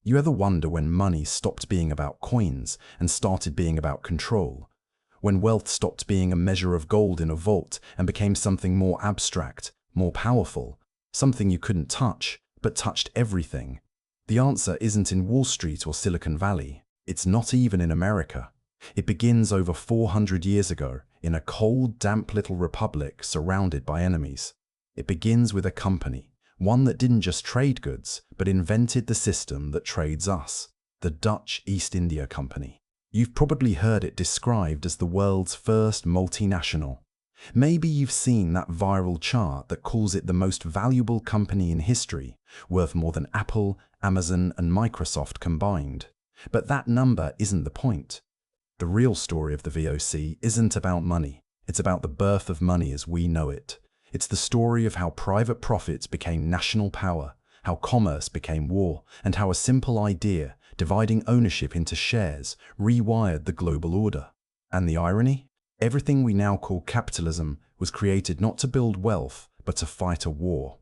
You ever wonder when money stopped being about coins and started being about control? When wealth stopped being a measure of gold in a vault and became something more abstract, more powerful, something you couldn't touch, but touched everything? The answer isn't in Wall Street or Silicon Valley. It's not even in America. It begins over 400 years ago in a cold, damp little republic surrounded by enemies. It begins with a company, one that didn't just trade goods, but invented the system that trades us, the Dutch East India Company. You've probably heard it described as the world's first multinational. Maybe you've seen that viral chart that calls it the most valuable company in history, worth more than Apple, Amazon, and Microsoft combined. But that number isn't the point. The real story of the VOC isn't about money. It's about the birth of money as we know it. It's the story of how private profits became national power, how commerce became war, and how a simple idea, dividing ownership into shares, rewired the global order. And the irony? Everything we now call capitalism was created not to build wealth, but to fight a war.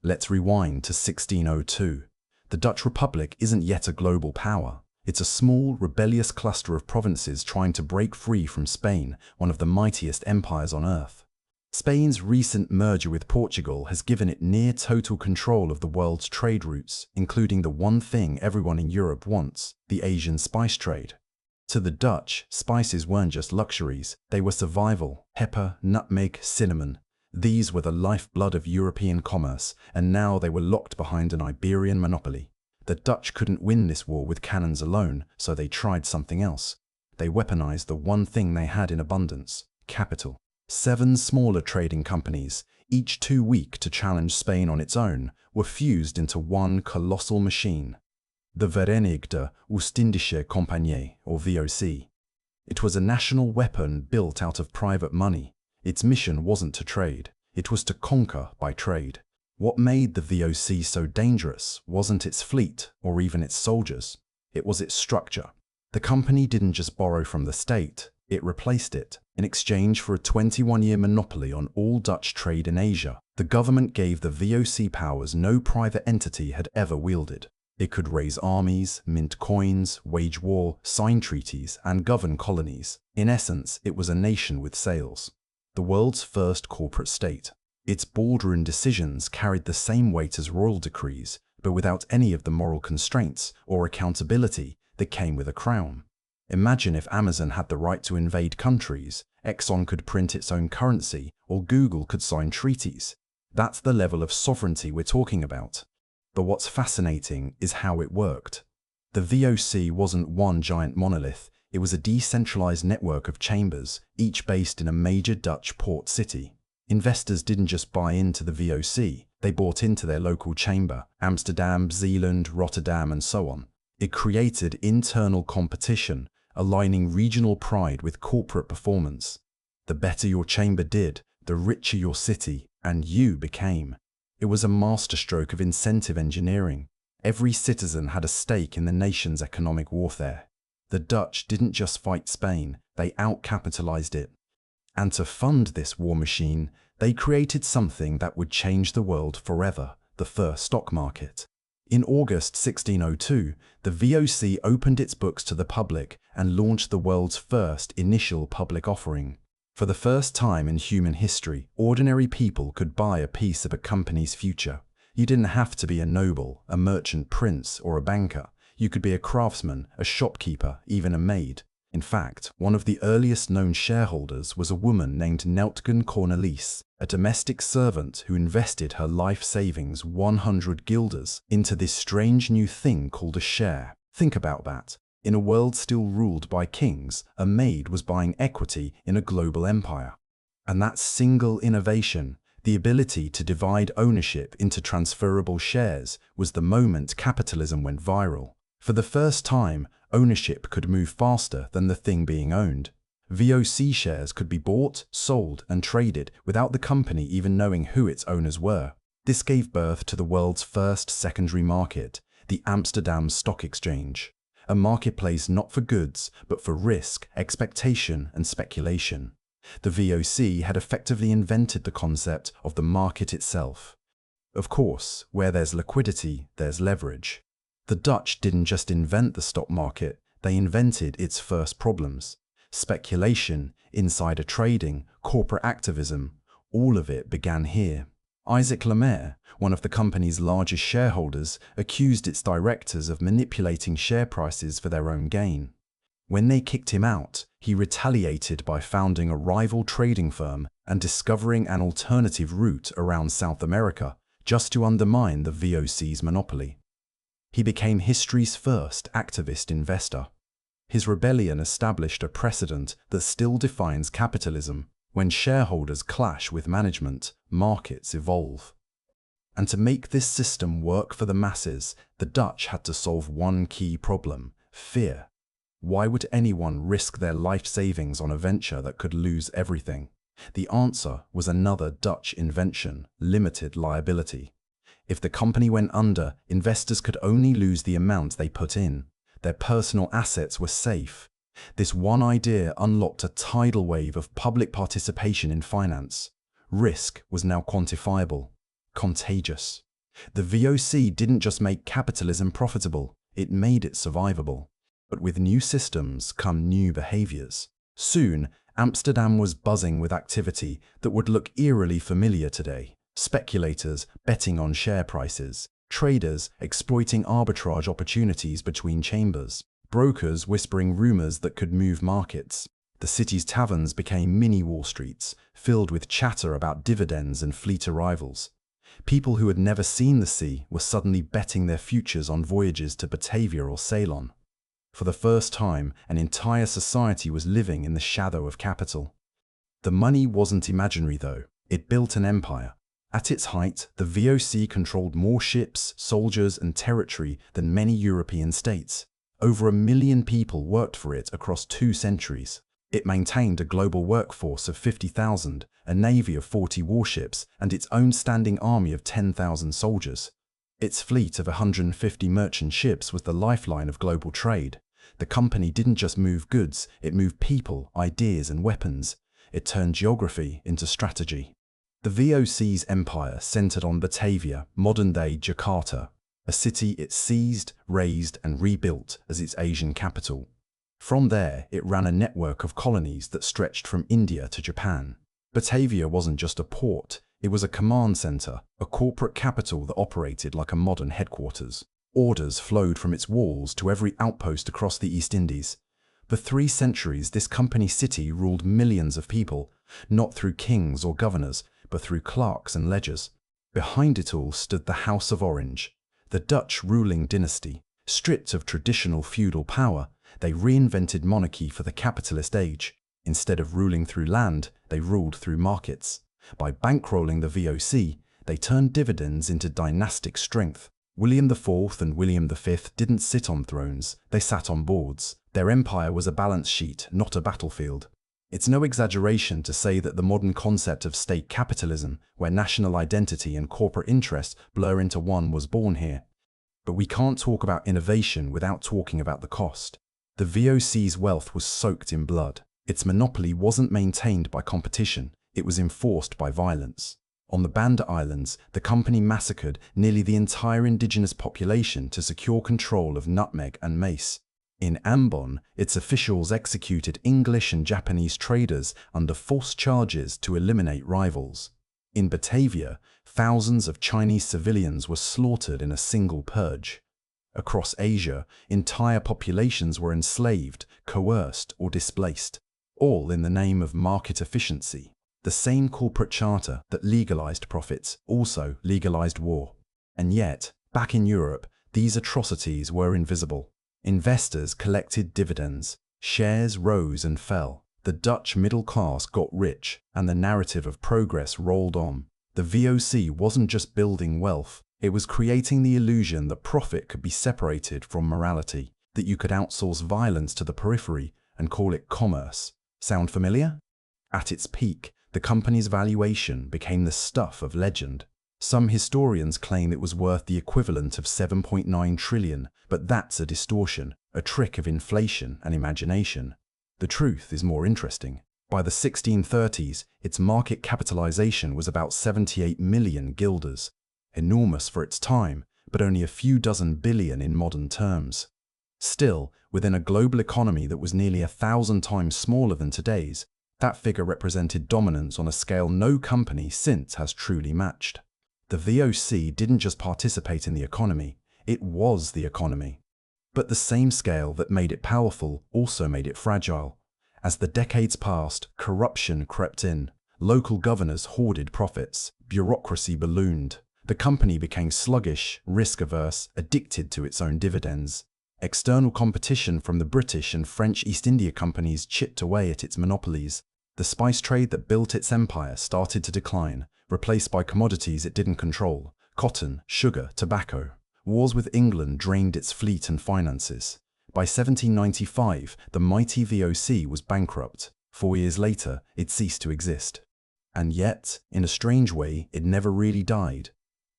Let's rewind to 1602. The Dutch Republic isn't yet a global power. It's a small, rebellious cluster of provinces trying to break free from Spain, one of the mightiest empires on earth. Spain's recent merger with Portugal has given it near total control of the world's trade routes, including the one thing everyone in Europe wants, the Asian spice trade. To the Dutch, spices weren't just luxuries, they were survival. Pepper, nutmeg, cinnamon. These were the lifeblood of European commerce, and now they were locked behind an Iberian monopoly. The Dutch couldn't win this war with cannons alone, so they tried something else. They weaponized the one thing they had in abundance: capital. 7 smaller trading companies, each too weak to challenge Spain on its own, were fused into one colossal machine. The Verenigde Oostindische Compagnie, or VOC. It was a national weapon built out of private money. Its mission wasn't to trade, it was to conquer by trade. What made the VOC so dangerous wasn't its fleet or even its soldiers. It was its structure. The company didn't just borrow from the state, it replaced it. In exchange for a 21-year monopoly on all Dutch trade in Asia, the government gave the VOC powers no private entity had ever wielded. It could raise armies, mint coins, wage war, sign treaties, and govern colonies. In essence, it was a nation with sails. The world's first corporate state. Its boardroom decisions carried the same weight as royal decrees, but without any of the moral constraints or accountability that came with a crown. Imagine if Amazon had the right to invade countries, Exxon could print its own currency, or Google could sign treaties. That's the level of sovereignty we're talking about. But what's fascinating is how it worked. The VOC wasn't one giant monolith, it was a decentralized network of chambers, each based in a major Dutch port city. Investors didn't just buy into the VOC, they bought into their local chamber, Amsterdam, Zeeland, Rotterdam, and so on. It created internal competition, aligning regional pride with corporate performance. The better your chamber did, the richer your city and you became. It was a masterstroke of incentive engineering. Every citizen had a stake in the nation's economic warfare. The Dutch didn't just fight Spain, they outcapitalized it. And to fund this war machine, they created something that would change the world forever: the first stock market. In August 1602, the VOC opened its books to the public and launched the world's first initial public offering. For the first time in human history, ordinary people could buy a piece of a company's future. You didn't have to be a noble, a merchant prince, or a banker. You could be a craftsman, a shopkeeper, even a maid. In fact, one of the earliest known shareholders was a woman named Neltgen Cornelies, a domestic servant who invested her life savings, 100 guilders, into this strange new thing called a share. Think about that. In a world still ruled by kings, a maid was buying equity in a global empire. And that single innovation, the ability to divide ownership into transferable shares, was the moment capitalism went viral. For the first time, ownership could move faster than the thing being owned. VOC shares could be bought, sold, and traded without the company even knowing who its owners were. This gave birth to the world's first secondary market, the Amsterdam Stock Exchange. A marketplace not for goods, but for risk, expectation, and speculation. The VOC had effectively invented the concept of the market itself. Of course, where there's liquidity, there's leverage. The Dutch didn't just invent the stock market, they invented its first problems. Speculation, insider trading, corporate activism, all of it began here. Isaac Lemaire, one of the company's largest shareholders, accused its directors of manipulating share prices for their own gain. When they kicked him out, he retaliated by founding a rival trading firm and discovering an alternative route around South America just to undermine the VOC's monopoly. He became history's first activist investor. His rebellion established a precedent that still defines capitalism. When shareholders clash with management, markets evolve. And to make this system work for the masses, the Dutch had to solve one key problem: fear. Why would anyone risk their life savings on a venture that could lose everything? The answer was another Dutch invention: limited liability. If the company went under, investors could only lose the amount they put in. Their personal assets were safe. This one idea unlocked a tidal wave of public participation in finance. Risk was now quantifiable, contagious. The VOC didn't just make capitalism profitable, it made it survivable. But with new systems come new behaviors. Soon, Amsterdam was buzzing with activity that would look eerily familiar today. Speculators betting on share prices, traders exploiting arbitrage opportunities between chambers, brokers whispering rumors that could move markets. The city's taverns became mini Wall Streets, filled with chatter about dividends and fleet arrivals. People who had never seen the sea were suddenly betting their futures on voyages to Batavia or Ceylon. For the first time, an entire society was living in the shadow of capital. The money wasn't imaginary though, it built an empire. At its height, the VOC controlled more ships, soldiers, and territory than many European states. Over 1 million people worked for it across 2 centuries. It maintained a global workforce of 50,000, a navy of 40 warships, and its own standing army of 10,000 soldiers. Its fleet of 150 merchant ships was the lifeline of global trade. The company didn't just move goods, it moved people, ideas, and weapons. It turned geography into strategy. The VOC's empire centered on Batavia, modern-day Jakarta, a city it seized, razed, and rebuilt as its Asian capital. From there, it ran a network of colonies that stretched from India to Japan. Batavia wasn't just a port, it was a command center, a corporate capital that operated like a modern headquarters. Orders flowed from its walls to every outpost across the East Indies. For 3 centuries, this company city ruled millions of people, not through kings or governors, but through clerks and ledgers. Behind it all stood the House of Orange, the Dutch ruling dynasty. Stripped of traditional feudal power, they reinvented monarchy for the capitalist age. Instead of ruling through land, they ruled through markets. By bankrolling the VOC, they turned dividends into dynastic strength. William IV and William V didn't sit on thrones, they sat on boards. Their empire was a balance sheet, not a battlefield. It's no exaggeration to say that the modern concept of state capitalism, where national identity and corporate interest blur into one, was born here. But we can't talk about innovation without talking about the cost. The VOC's wealth was soaked in blood. Its monopoly wasn't maintained by competition, it was enforced by violence. On the Banda Islands, the company massacred nearly the entire indigenous population to secure control of nutmeg and mace. In Ambon, its officials executed English and Japanese traders under false charges to eliminate rivals. In Batavia, thousands of Chinese civilians were slaughtered in a single purge. Across Asia, entire populations were enslaved, coerced, or displaced, all in the name of market efficiency. The same corporate charter that legalized profits also legalized war. And yet, back in Europe, these atrocities were invisible. Investors collected dividends, shares rose and fell, the Dutch middle class got rich, and the narrative of progress rolled on. The VOC wasn't just building wealth, it was creating the illusion that profit could be separated from morality, that you could outsource violence to the periphery and call it commerce. Sound familiar? At its peak, the company's valuation became the stuff of legend. Some historians claim it was worth the equivalent of 7.9 trillion, but that's a distortion, a trick of inflation and imagination. The truth is more interesting. By the 1630s, its market capitalization was about 78 million guilders. Enormous for its time, but only a few dozen billion in modern terms. Still, within a global economy that was nearly 1,000 times smaller than today's, that figure represented dominance on a scale no company since has truly matched. The VOC didn't just participate in the economy, it was the economy. But the same scale that made it powerful also made it fragile. As the decades passed, corruption crept in. Local governors hoarded profits, bureaucracy ballooned. The company became sluggish, risk-averse, addicted to its own dividends. External competition from the British and French East India companies chipped away at its monopolies. The spice trade that built its empire started to decline, replaced by commodities it didn't control: cotton, sugar, tobacco. Wars with England drained its fleet and finances. By 1795, the mighty VOC was bankrupt. 4 years later, it ceased to exist. And yet, in a strange way, it never really died.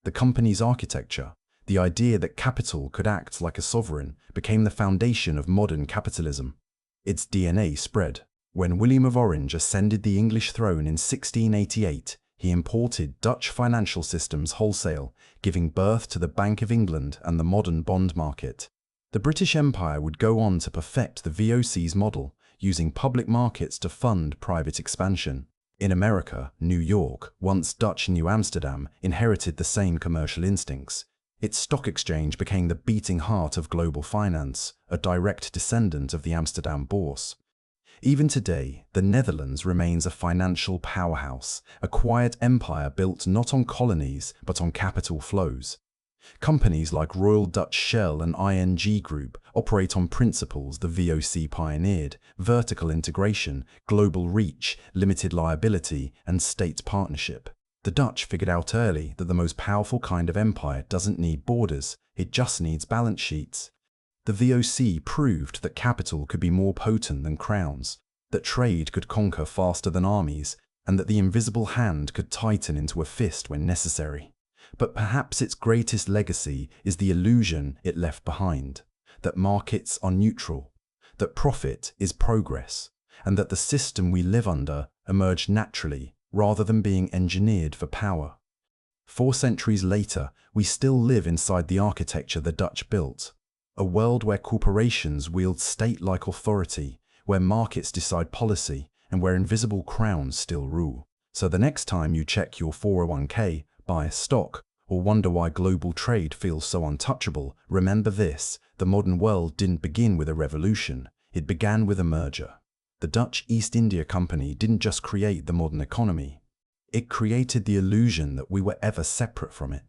The company's architecture, the idea that capital could act like a sovereign, became the foundation of modern capitalism. Its DNA spread. When William of Orange ascended the English throne in 1688, he imported Dutch financial systems wholesale, giving birth to the Bank of England and the modern bond market. The British Empire would go on to perfect the VOC's model, using public markets to fund private expansion. In America, New York, once Dutch New Amsterdam, inherited the same commercial instincts. Its stock exchange became the beating heart of global finance, a direct descendant of the Amsterdam Bourse. Even today, the Netherlands remains a financial powerhouse, a quiet empire built not on colonies, but on capital flows. Companies like Royal Dutch Shell and ING Group operate on principles the VOC pioneered: vertical integration, global reach, limited liability, and state partnership. The Dutch figured out early that the most powerful kind of empire doesn't need borders, it just needs balance sheets. The VOC proved that capital could be more potent than crowns, that trade could conquer faster than armies, and that the invisible hand could tighten into a fist when necessary. But perhaps its greatest legacy is the illusion it left behind, that markets are neutral, that profit is progress, and that the system we live under emerged naturally rather than being engineered for power. 4 centuries later, we still live inside the architecture the Dutch built, a world where corporations wield state-like authority, where markets decide policy, and where invisible crowns still rule. So the next time you check your 401k, buy a stock, or wonder why global trade feels so untouchable, remember this: the modern world didn't begin with a revolution, it began with a merger. The Dutch East India Company didn't just create the modern economy, it created the illusion that we were ever separate from it.